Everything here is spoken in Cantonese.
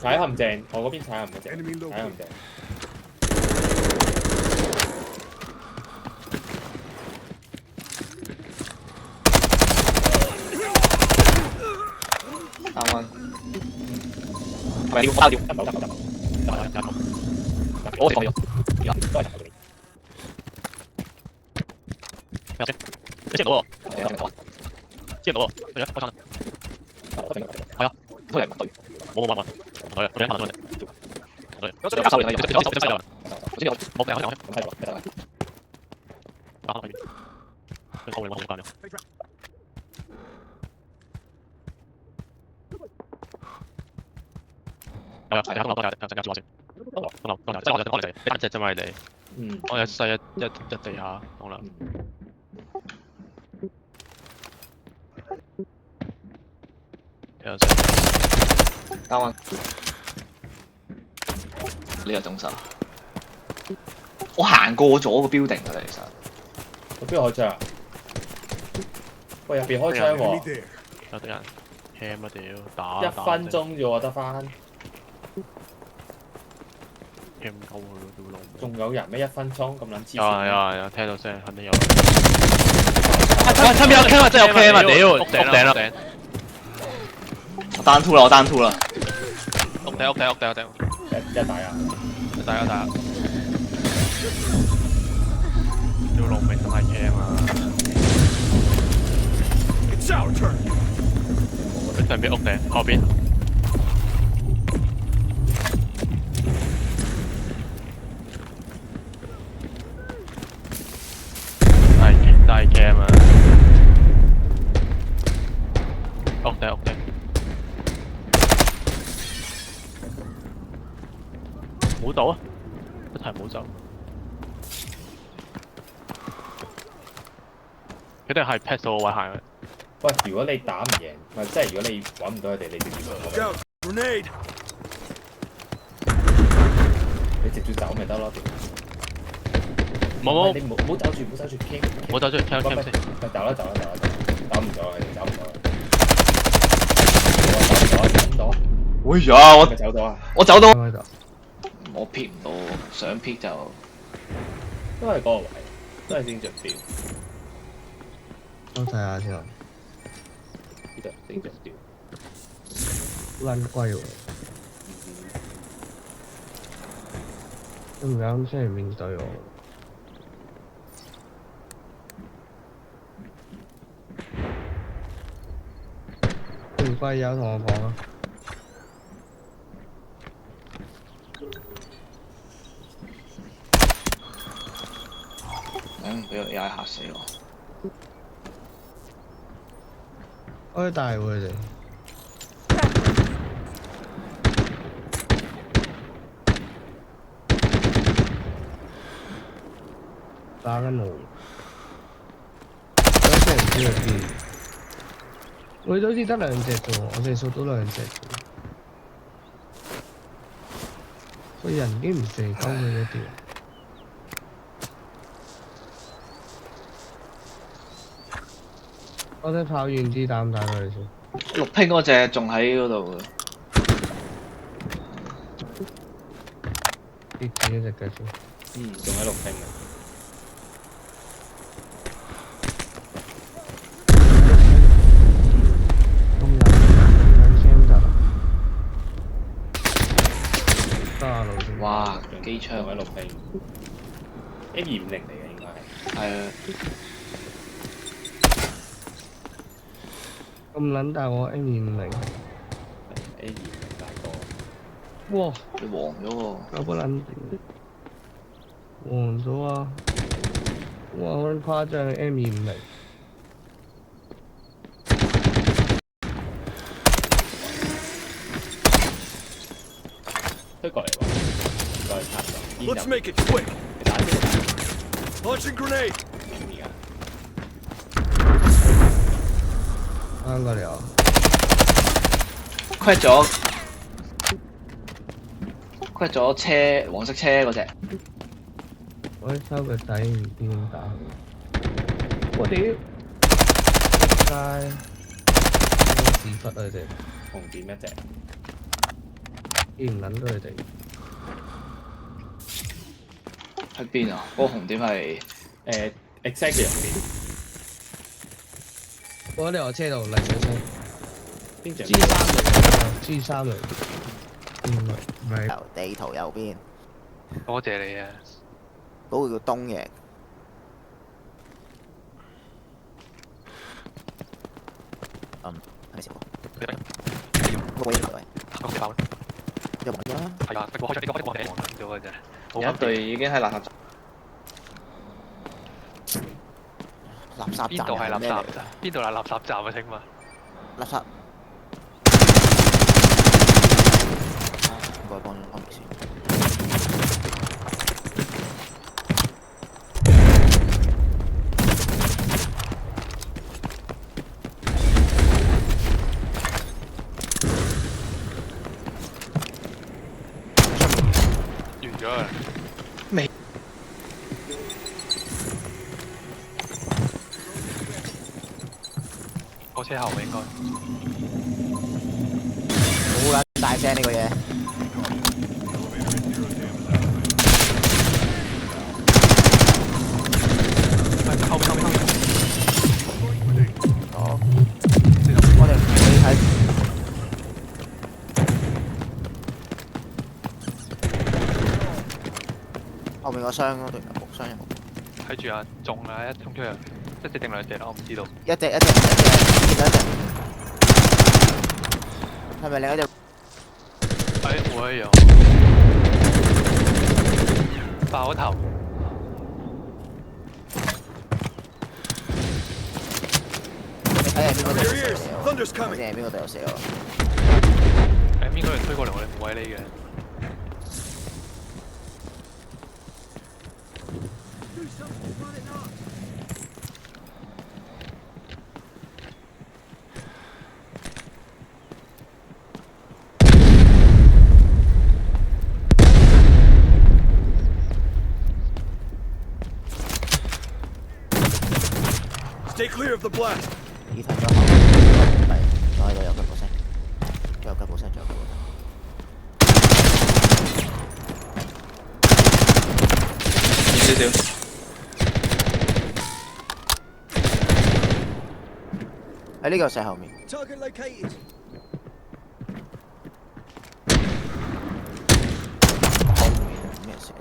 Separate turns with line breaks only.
踩陷阱，我嗰邊踩陷阱，踩陷阱。
啱啱。係咪要花掉？我放咗。都係查嗰邊。咩先？你接到喎？接到喎？對啊，開槍啦！係啊，都係對。冇，對啊，對啊，對。有手嚟，有手嚟。我知有，冇嘅，我睇到，睇到。打開邊？佢後面我冇間咗。係啊，係啊，我陣間住我先。當即係我哋單隻啫嘛，你哋。我有細一地下，好啦。有隻。啱啊！呢個中手。我行過咗個 building 㗎啦，其實。
我邊度開槍啊？喂，入邊開槍喎！
有啲人 cam 啊屌，打
1分鐘啫喎，得翻。
cam 鳩佢咯，屌老母！
仲有人咩？1分鐘咁撚黐線。
有，聽到聲，肯定有。
喂，出面有 cam 啊！真係有 cam 啊！屌，
屋頂。
我單 two 啦，我單 two 啦。
屋頂。
一打啊！
大家。屌老味真係 cam 啊！上邊屋頂，後邊。大 cam 啊！屋頂。冇走啊！一齊冇走。佢哋係 pass 到個位行嘅。
喂，如果你打唔贏，唔係即係如果你揾唔到佢哋，你直接你直接走咪得咯。
冇，
你唔好走住傾。
冇走住聽先。
走啦，打唔到啊，走唔到。走唔到。
哎呀，我走到。我撇唔到，想撇就
都係嗰個位，都係正着標。
我睇下先。
呢度正着標。
撚貴喎。都唔啱出嚟面對我。唔貴有同我講啊。
俾個 AI 嚇死我！
開大喎佢哋。打緊我。有隻唔知去邊。佢都好似得2隻啫喎，我哋掃到2隻。個人已經唔肥鳩佢嗰啲。我哋跑遠啲打唔打佢先
綠拼嗰隻仲喺嗰度嘅。
跌住一隻腳先。
仲喺綠拼嘅。
咁先得。得啊，老師。
哇！機槍
喺綠拼。A250嚟嘅應該係。
係啊。
咁撚大我 A250。
A250大哥。
哇！
你黃咗喎。
有不撚黃咗啊！哇，好撚誇張 M250。
推過嚟喎，再插咗。
Let's make it quick. Launching grenade.
啱過嚟啊
quit 咗車黃色車嗰隻。
我收個底唔知點打。我屌！街！屎忽啊隻！
紅點一隻。
見唔撚到佢哋。
喺邊啊？嗰、個紅點係
exactly 入邊
我喺呢個車度嚟嘅車
邊隻？
，G3嚟，唔係
由地圖右邊
多謝你啊！
嗰個叫東營，係咪先？嗰個位嚟，
咁四爆
有冇啊？
係啊，不過開咗呢個黃咗嘅啫。
有一隊已經喺垃圾站。
垃圾站
邊度係垃
係咩嚟
圾站？邊度係垃圾站啊？請問？
垃圾。唔該，幫你先。
完咗啦。個車後面應該。
好撚大聲呢個嘢。
後面。
好，我哋你睇後面個箱嗰度有木箱有木，
睇住啊，中啊！一衝出去，一隻定兩隻啦，我唔知道。
一隻，係咪另一隻？
我一樣。爆頭。
你睇下邊個隊有射我？我知係邊個隊有射我。
應該係推過嚟，我哋冇位匿嘅。
Stay clear of the blast.
呢份咗後，係，仲喺度有腳步聲，仲有腳步聲，仲有腳步聲。
遠少少。
喺呢個石後面。
Target located.
咩事？